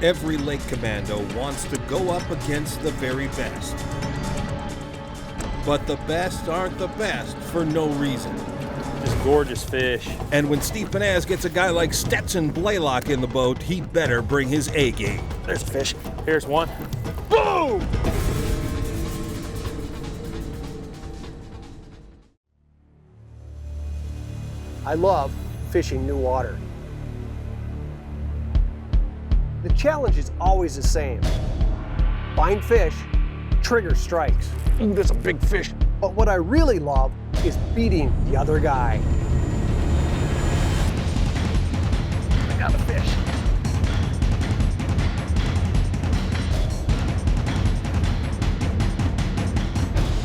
Every lake commando wants to go up against the very best. But the best aren't the best for no reason. Just gorgeous fish. And when Steve Pennaz gets a guy like Stetson Blaylock in the boat, he better bring his A game. There's fish. Here's one. Boom! I love fishing new water. The challenge is always the same. Find fish, trigger strikes. Ooh, that's a big fish. But what I really love is beating the other guy. I got a fish.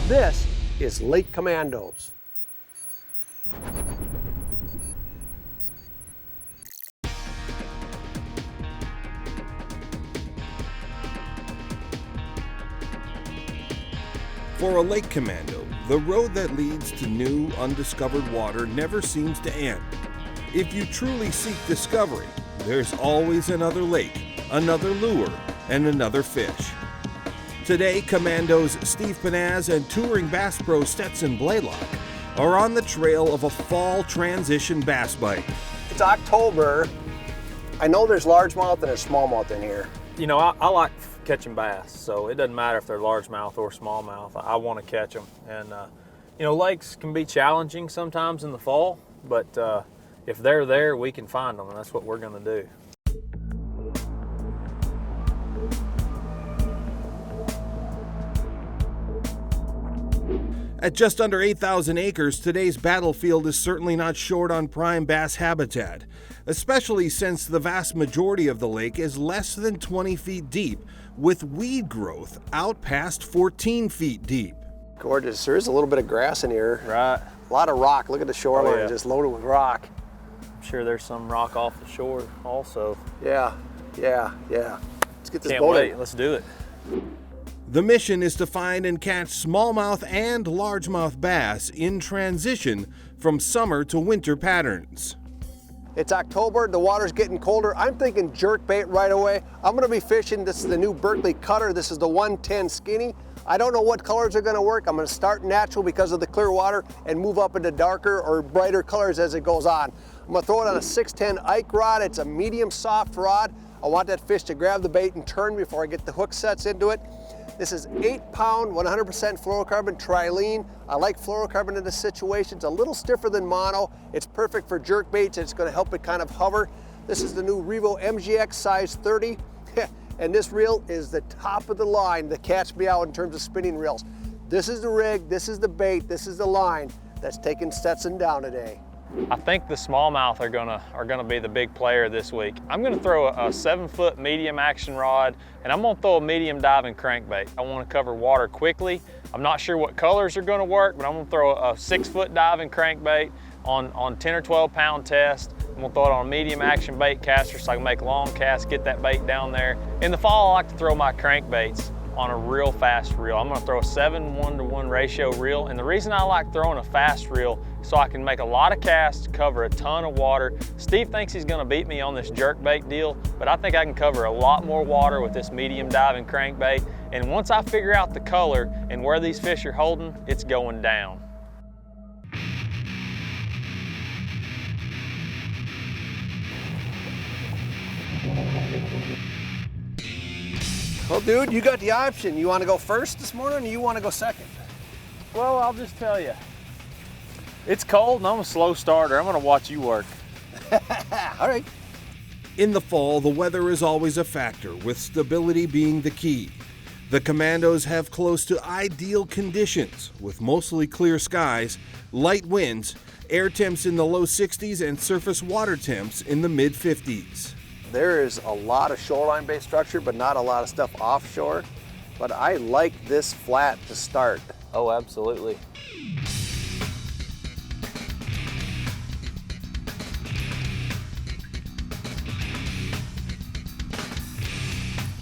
This is Lake Commandos. For a lake commando, the road that leads to new, undiscovered water never seems to end. If you truly seek discovery, there's always another lake, another lure, and another fish. Today, Commandos Steve Pennaz and touring bass pro Stetson Blaylock are on the trail of a fall transition bass bite. It's October. I know there's largemouth and there's smallmouth in here. You know, I like catching bass, so it doesn't matter if they're largemouth or smallmouth. I want to catch them. And, you know, lakes can be challenging sometimes in the fall, but if they're there, we can find them, and that's what we're going to do. At just under 8,000 acres, today's battlefield is certainly not short on prime bass habitat, especially since the vast majority of the lake is less than 20 feet deep, with weed growth out past 14 feet deep. Gorgeous. There is a little bit of grass in here. Right. A lot of rock. Look at the shoreline, yeah. just loaded with rock. I'm sure there's some rock off the shore also. Yeah. Let's get this Can't boat wait. in. Let's do it. The mission is to find and catch smallmouth and largemouth bass in transition from summer to winter patterns. It's October, the water's getting colder. I'm thinking jerkbait right away. I'm gonna be fishing, this is the new Berkeley cutter. This is the 110 skinny. I don't know what colors are gonna work. I'm gonna start natural because of the clear water and move up into darker or brighter colors as it goes on. I'm gonna throw it on a 610 Ike rod. It's a medium soft rod. I want that fish to grab the bait and turn before I get the hook sets into it. This is 8-pound, 100% fluorocarbon trilene. I like fluorocarbon in this situation. It's a little stiffer than mono. It's perfect for jerk baits. It's going to help it kind of hover. This is the new Revo MGX size 30. And this reel is the top of the line to catch me out in terms of spinning reels. This is the rig, this is the bait, this is the line that's taking Stetson down today. I think the smallmouth are gonna be the big player this week. I'm gonna throw a 7-foot medium action rod, and I'm gonna throw a medium diving crankbait. I wanna cover water quickly. I'm not sure what colors are gonna work, but I'm gonna throw a 6-foot diving crankbait on 10 or 12 pound test. I'm gonna throw it on a medium action bait caster so I can make long casts, get that bait down there. In the fall, I like to throw my crankbaits on a real fast reel. I'm gonna throw a 7:1 ratio reel, and the reason I like throwing a fast reel is so I can make a lot of casts, cover a ton of water. Steve thinks he's gonna beat me on this jerkbait deal, but I think I can cover a lot more water with this medium diving crankbait, and once I figure out the color and where these fish are holding, it's going down. Well, dude, you got the option. You want to go first this morning or you want to go second? Well, I'll just tell you, it's cold and I'm a slow starter. I'm gonna watch you work. All right. In the fall, the weather is always a factor, with stability being the key. The Commandos have close to ideal conditions, with mostly clear skies, light winds, air temps in the low 60s, and surface water temps in the mid 50s. There is a lot of shoreline-based structure, but not a lot of stuff offshore. But I like this flat to start. Oh, absolutely.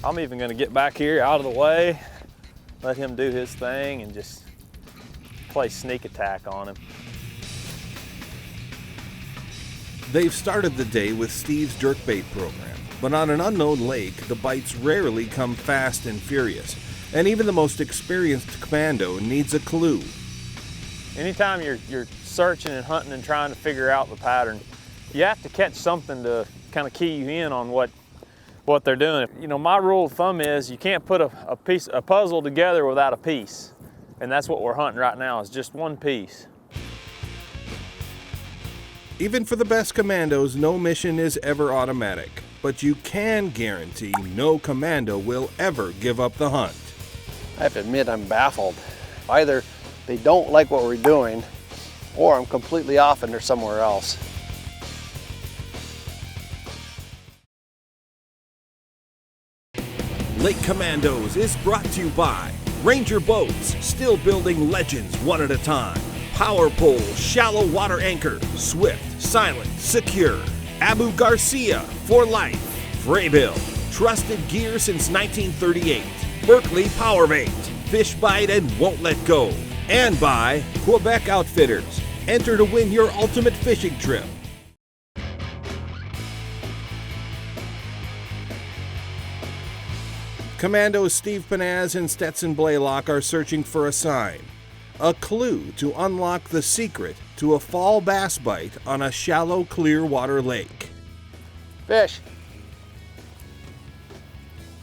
I'm even gonna get back here out of the way, let him do his thing, and just play sneak attack on him. They've started the day with Steve's jerkbait program, But on an unknown lake, the bites rarely come fast and furious, and even the most experienced commando needs a clue. Anytime you're searching and hunting and trying to figure out the pattern, you have to catch something to kind of key you in on what they're doing. You know, my rule of thumb is you can't put a puzzle together without a piece. And that's what we're hunting right now, is just one piece. Even for the best commandos, no mission is ever automatic, but you can guarantee no commando will ever give up the hunt. I have to admit, I'm baffled. Either they don't like what we're doing, or I'm completely off and they're somewhere else. Lake Commandos is brought to you by Ranger Boats, still building legends one at a time. Power Pole, shallow water anchor, swift, silent, secure. Abu Garcia, for life. Fraybill, trusted gear since 1938. Berkeley Power Bait, fish bite and won't let go. And by Quebec Outfitters, enter to win your ultimate fishing trip. Commandos Steve Pennaz and Stetson Blaylock are searching for a sign, a clue to unlock the secret to a fall bass bite on a shallow, clear water lake. Fish.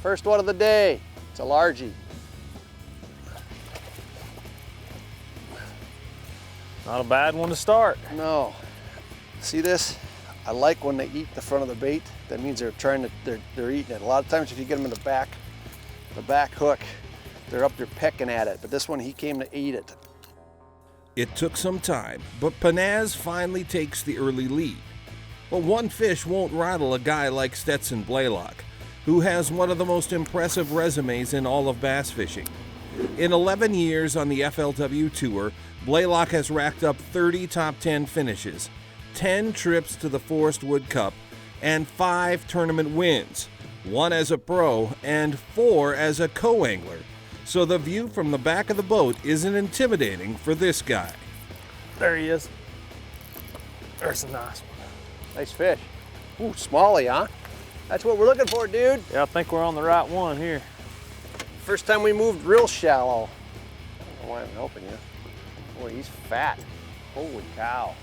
First one of the day. It's a largie. Not a bad one to start. No. See this? I like when they eat the front of the bait. That means they're eating it. A lot of times if you get them in the back hook, they're up there pecking at it. But this one, he came to eat it. It took some time, but Pennaz finally takes the early lead. But one fish won't rattle a guy like Stetson Blaylock, who has one of the most impressive resumes in all of bass fishing. In 11 years on the FLW Tour, Blaylock has racked up 30 top 10 finishes, 10 trips to the Forest Wood Cup, and 5 tournament wins, 1 as a pro and 4 as a co-angler. So the view from the back of the boat isn't intimidating for this guy. There he is. There's a nice one. Nice fish. Ooh, smallie, huh? That's what we're looking for, dude. Yeah, I think we're on the right one here. First time we moved real shallow. I don't know why I'm helping you. Boy, he's fat. Holy cow.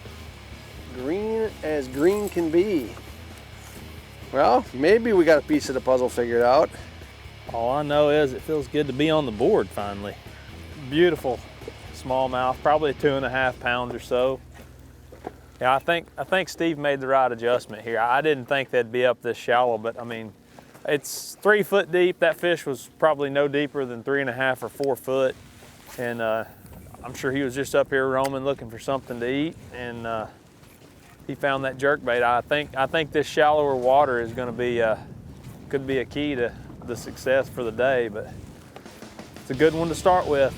Green as green can be. Well, maybe we got a piece of the puzzle figured out. All I know is it feels good to be on the board finally. Beautiful smallmouth, probably 2.5 pounds or so. Yeah, I think Steve made the right adjustment here. I didn't think they'd be up this shallow, but I mean, it's 3 foot deep. That fish was probably no deeper than 3.5 or 4 foot. And I'm sure he was just up here roaming looking for something to eat, and he found that jerkbait. I think this shallower water is going to be could be a key to the success for the day, but it's a good one to start with.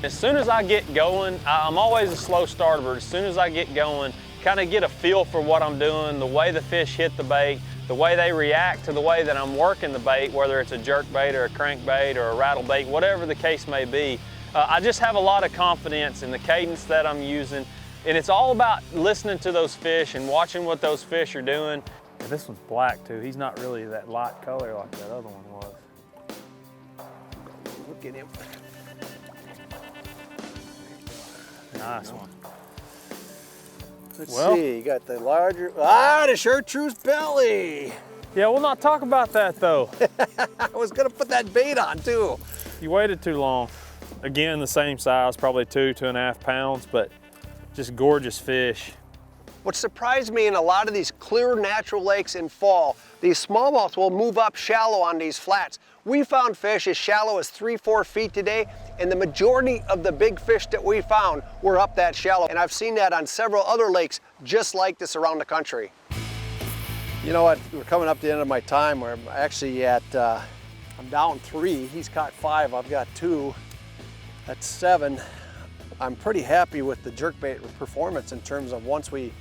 As soon as I get going, I'm always a slow starter, but as soon as I get going, kind of get a feel for what I'm doing, the way the fish hit the bait, the way they react to the way that I'm working the bait, whether it's a jerkbait or a crankbait or a rattle bait, whatever the case may be. I just have a lot of confidence in the cadence that I'm using, and it's all about listening to those fish and watching what those fish are doing. Yeah, this one's black too. He's not really that light color like that other one was. Look at him. Nice one. Let's see, you got the larger, the chartreuse belly. Yeah, we'll not talk about that though. I was gonna put that bait on too. You waited too long. Again, the same size, probably 2.5 pounds, but just gorgeous fish. What surprised me in a lot of these clear natural lakes in fall, these smallmouth will move up shallow on these flats. We found fish as shallow as 3-4 feet today, and the majority of the big fish that we found were up that shallow. And I've seen that on several other lakes just like this around the country. You know what, we're coming up to the end of my time where I'm actually at, I'm down 3. He's caught 5, I've got 2. That's 7. I'm pretty happy with the jerkbait performance in terms of once we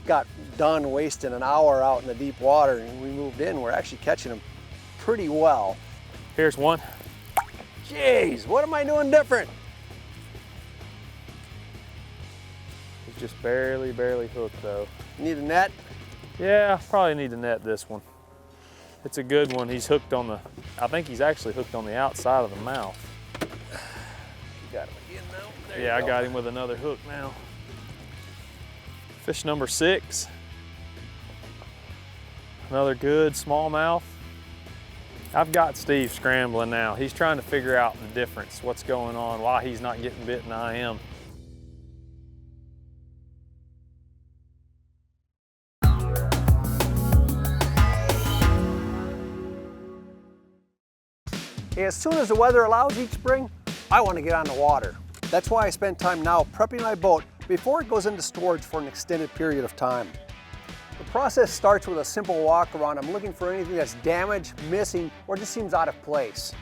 got done wasting an hour out in the deep water and we moved in, we're actually catching them pretty well. Here's one. Jeez, what am I doing different? He's just barely hooked though. Need a net? Yeah, probably need to net this one. It's a good one. He's hooked on the, I think he's actually hooked on the outside of the mouth. You got him again now? There Yeah, you I go. got him with another hook now. Fish number 6. Another good smallmouth. I've got Steve scrambling now. He's trying to figure out the difference, what's going on, why he's not getting bit and I am. Hey, as soon as the weather allows each spring, I want to get on the water. That's why I spend time now prepping my boat before it goes into storage for an extended period of time. The process starts with a simple walk around. I'm looking for anything that's damaged, missing, or just seems out of place.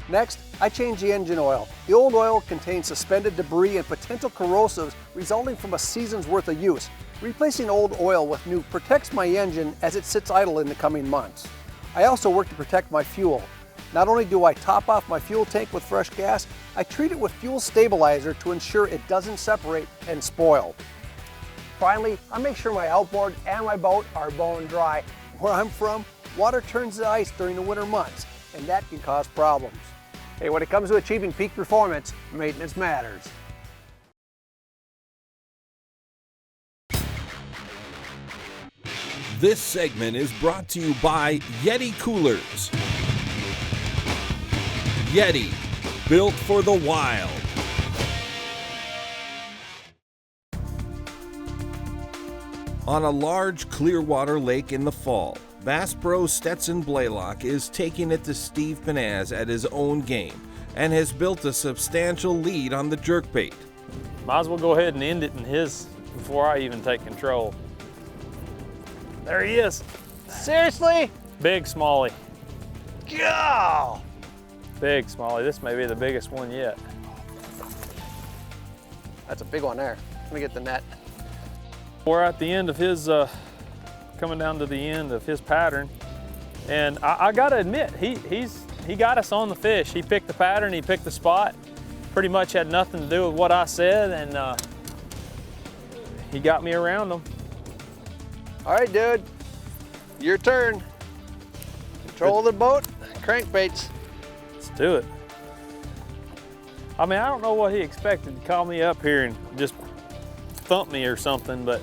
Next, I change the engine oil. The old oil contains suspended debris and potential corrosives resulting from a season's worth of use. Replacing old oil with new protects my engine as it sits idle in the coming months. I also work to protect my fuel. Not only do I top off my fuel tank with fresh gas, I treat it with fuel stabilizer to ensure it doesn't separate and spoil. Finally, I make sure my outboard and my boat are bone dry. Where I'm from, water turns to ice during the winter months, and that can cause problems. Hey, when it comes to achieving peak performance, maintenance matters. This segment is brought to you by Yeti Coolers. Yeti, built for the wild. On a large Clearwater lake in the fall, Bass Pro Stetson Blaylock is taking it to Steve Pennaz at his own game and has built a substantial lead on the jerkbait. Might as well go ahead and end it in his before I even take control. There he is. Seriously? Big smallie. Go! Big smallie. This may be the biggest one yet. That's a big one there. Let me get the net. We're at the end of his, coming down to the end of his pattern. And I gotta admit, he got us on the fish. He picked the pattern, he picked the spot. Pretty much had nothing to do with what I said, and he got me around him. All right, dude, your turn. Control the boat, crankbaits. Let's do it. I mean, I don't know what he expected to call me up here and just thump me or something, but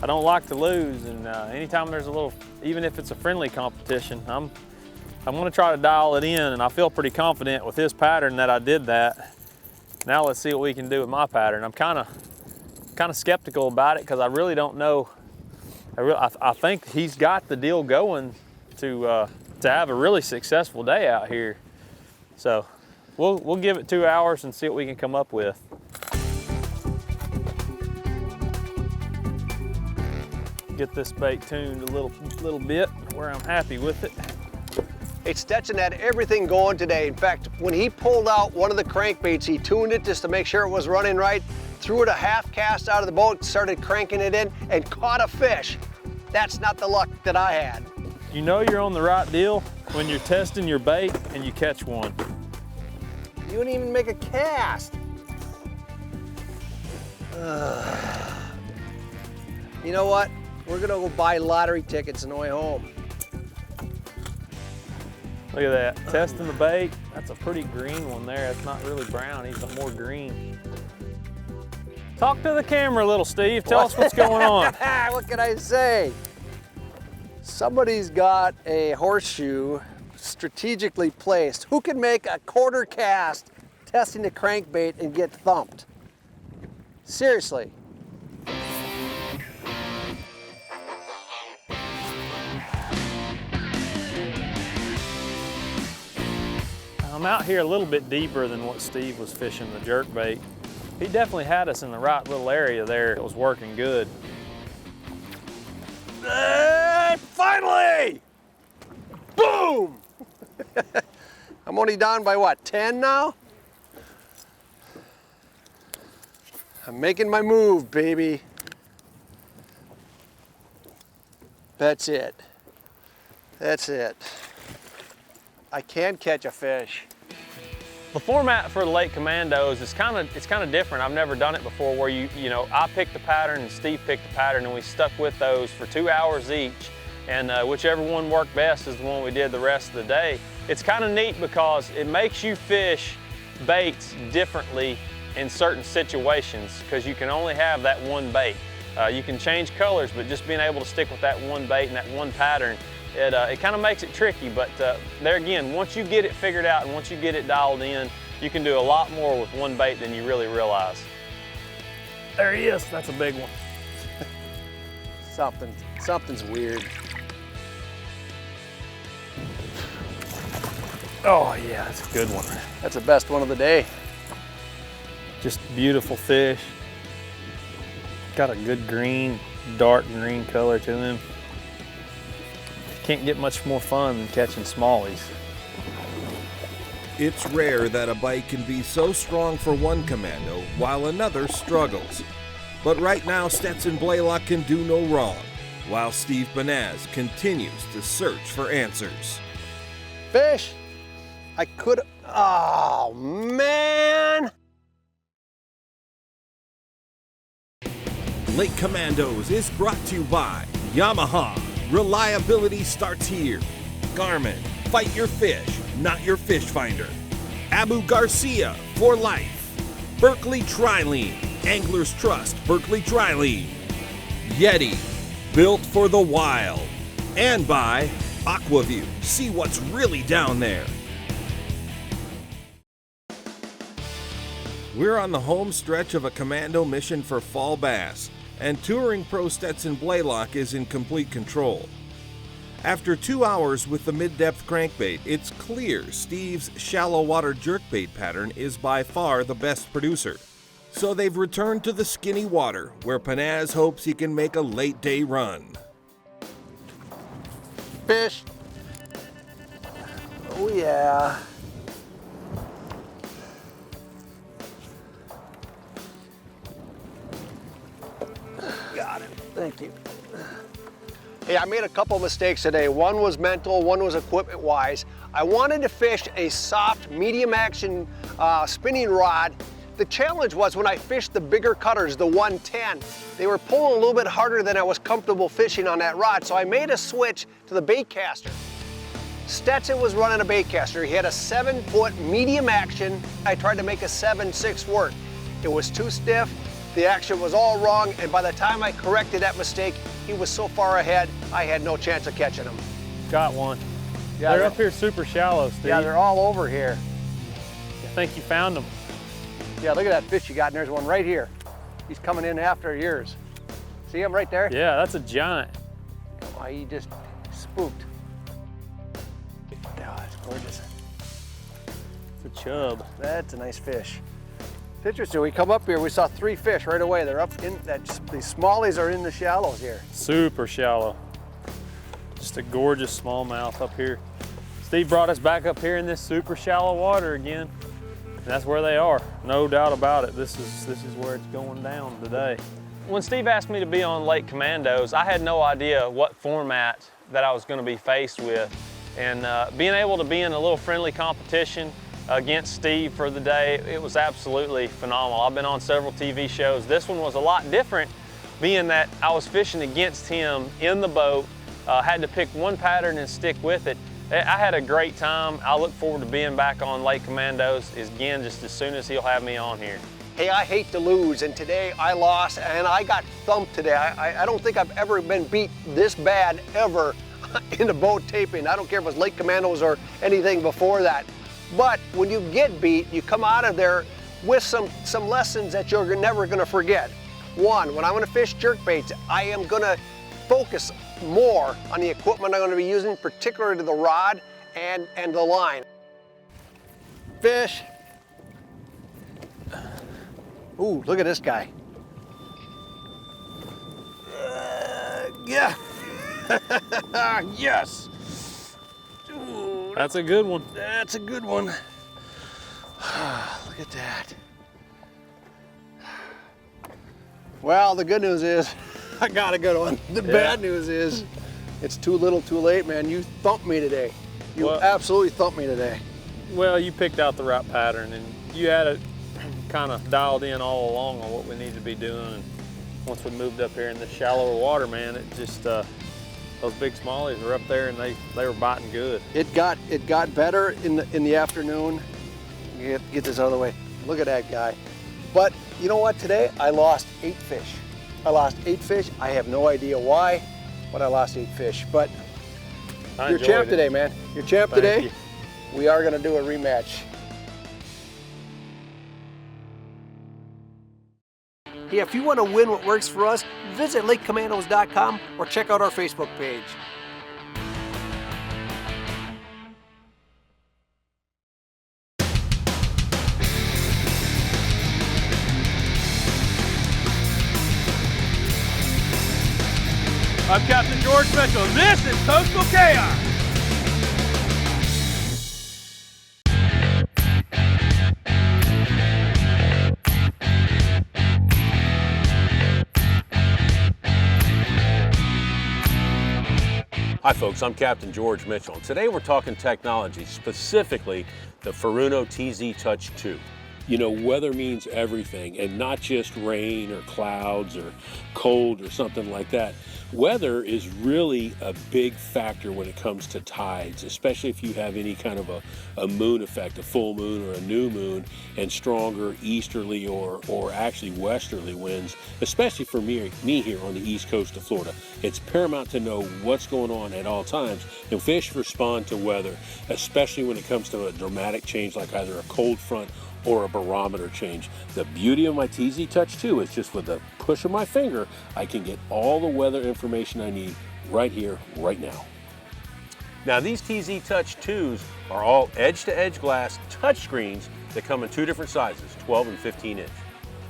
I don't like to lose, and anytime there's a little, even if it's a friendly competition, I'm gonna try to dial it in, and I feel pretty confident with his pattern that I did that. Now let's see what we can do with my pattern. I'm kind of skeptical about it because I really don't know. I think he's got the deal going to have a really successful day out here. So we'll give it 2 hours and see what we can come up with. Get this bait tuned a little bit where I'm happy with it. Hey, Stetson had everything going today. In fact, when he pulled out one of the crankbaits, he tuned it just to make sure it was running right, threw it a half cast out of the boat, started cranking it in, and caught a fish. That's not the luck that I had. You know you're on the right deal when you're testing your bait and you catch one. You didn't even make a cast. You know what? We're gonna go buy lottery tickets on the way home. Look at that, testing the bait. That's a pretty green one there. It's not really brown, he's more green. Talk to the camera, little Steve. Tell us what's going on. What can I say? Somebody's got a horseshoe strategically placed. Who can make a quarter cast testing the crankbait and get thumped? Seriously. I'm out here a little bit deeper than what Steve was fishing the jerkbait. He definitely had us in the right little area there. It was working good. Finally! Boom! I'm only down by what, 10 now? I'm making my move, baby. That's it. That's it. I can catch a fish. The format for the Lake Commandos is kind of different. I've never done it before where you know, I picked the pattern and Steve picked the pattern and we stuck with those for 2 hours each. and whichever one worked best is the one we did the rest of the day. It's kind of neat because it makes you fish baits differently in certain situations because you can only have that one bait. You can change colors, but just being able to stick with that one bait and that one pattern, it kind of makes it tricky. But there again, once you get it figured out and once you get it dialed in, you can do a lot more with one bait than you really realize. There he is, that's a big one. Something's weird. Oh yeah, that's a good one. That's the best one of the day. Just beautiful fish. Got a good green, dark green color to him. Can't get much more fun than catching smallies. It's rare that a bite can be so strong for one commando while another struggles. But right now, Stetson Blaylock can do no wrong, while Steve Pennaz continues to search for answers. Fish! I could, oh man! Lake Commandos is brought to you by Yamaha. Reliability starts here. Garmin, fight your fish, not your fish finder. Abu Garcia, for life. Berkeley Trilene, Anglers Trust Berkeley Trilene. Yeti, built for the wild. And by Aquaview, see what's really down there. We're on the home stretch of a commando mission for fall bass, and touring pro Stetson Blaylock is in complete control. After 2 hours with the mid-depth crankbait, it's clear Steve's shallow water jerkbait pattern is by far the best producer. So they've returned to the skinny water, where Pennaz hopes he can make a late day run. Fish! Oh yeah. Got it. Thank you. Hey, I made a couple mistakes today. One was mental, one was equipment-wise. I wanted to fish a soft, medium action spinning rod. The challenge was when I fished the bigger cutters, the 110, they were pulling a little bit harder than I was comfortable fishing on that rod, so I made a switch to the bait caster. Stetson was running a bait caster. He had a 7-foot medium action. I tried to make a 7.6 work. It was too stiff. The action was all wrong, and by the time I corrected that mistake, he was so far ahead, I had no chance of catching him. Got one. Yeah, they're up here super shallow, Steve. Yeah, they're all over here. I think you found them. Yeah, look at that fish you got, and there's one right here. He's coming in after yours. See him right there? Yeah, that's a giant. Oh, he just spooked. Oh, that's gorgeous. It's a chub. That's a nice fish. It's interesting, we come up here, we saw 3 fish right away. They're up in that, these smallies are in the shallows here. Super shallow. Just a gorgeous smallmouth up here. Steve brought us back up here in this super shallow water again. And that's where they are, no doubt about it. This is where it's going down today. When Steve asked me to be on Lake Commandos, I had no idea what format that I was going to be faced with. And being able to be in a little friendly competition against Steve for the day, it was absolutely phenomenal. I've been on several TV shows. This one was a lot different, being that I was fishing against him in the boat, had to pick one pattern and stick with it. I had a great time. I look forward to being back on Lake Commandos again just as soon as he'll have me on here. Hey, I hate to lose, and today I lost, and I got thumped today. I don't think I've ever been beat this bad ever in a boat taping. I don't care if it was Lake Commandos or anything before that. But when you get beat, you come out of there with some lessons that you're never gonna forget. One, when I'm gonna fish jerkbaits, I am gonna focus more on the equipment I'm gonna be using, particularly the rod and the line. Fish. Ooh, look at this guy. Yeah. Yes. Ooh, That's a good one. that's a good one. Look at that. Well, the good news is I got a good one. The bad news is it's too little too late, man. You thumped me today. You absolutely thumped me today. Well, you picked out the right pattern, and you had it kind of dialed in all along on what we needed to be doing. And once we moved up here in the shallower water, man, it just Those big smallies were up there and they were biting good. It got better in the afternoon. Get this out of the way. Look at that guy. But you know what? Today I lost 8 fish. I lost 8 fish. I have no idea why, but I lost 8 fish. But you're champ today, man. You're champ today. We are going to do a rematch. Hey, if you want to win what works for us, visit LakeCommandos.com or check out our Facebook page. I'm Captain George Mitchell. This is Coastal Chaos. Hi folks, I'm Captain George Mitchell. Today we're talking technology, specifically the Furuno TZ Touch 2. You know, weather means everything, and not just rain or clouds or cold or something like that. Weather is really a big factor when it comes to tides, especially if you have any kind of a moon effect, a full moon or a new moon, and stronger easterly or actually westerly winds, especially for me here on the east coast of Florida. It's paramount to know what's going on at all times, and fish respond to weather, especially when it comes to a dramatic change like either a cold front or a barometer change. The beauty of my TZ Touch 2 is just with the push of my finger, I can get all the weather information I need right here, right now. Now these TZ Touch 2s are all edge-to-edge glass touchscreens that come in 2 different sizes, 12 and 15 inch.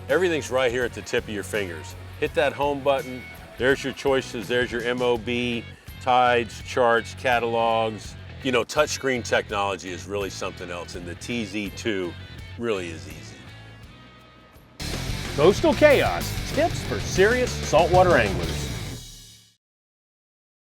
Everything's right here at the tip of your fingers. Hit that home button, there's your choices, there's your MOB, tides, charts, catalogs. You know, touchscreen technology is really something else, and the TZ2 really is easy. Coastal Chaos, tips for serious saltwater anglers.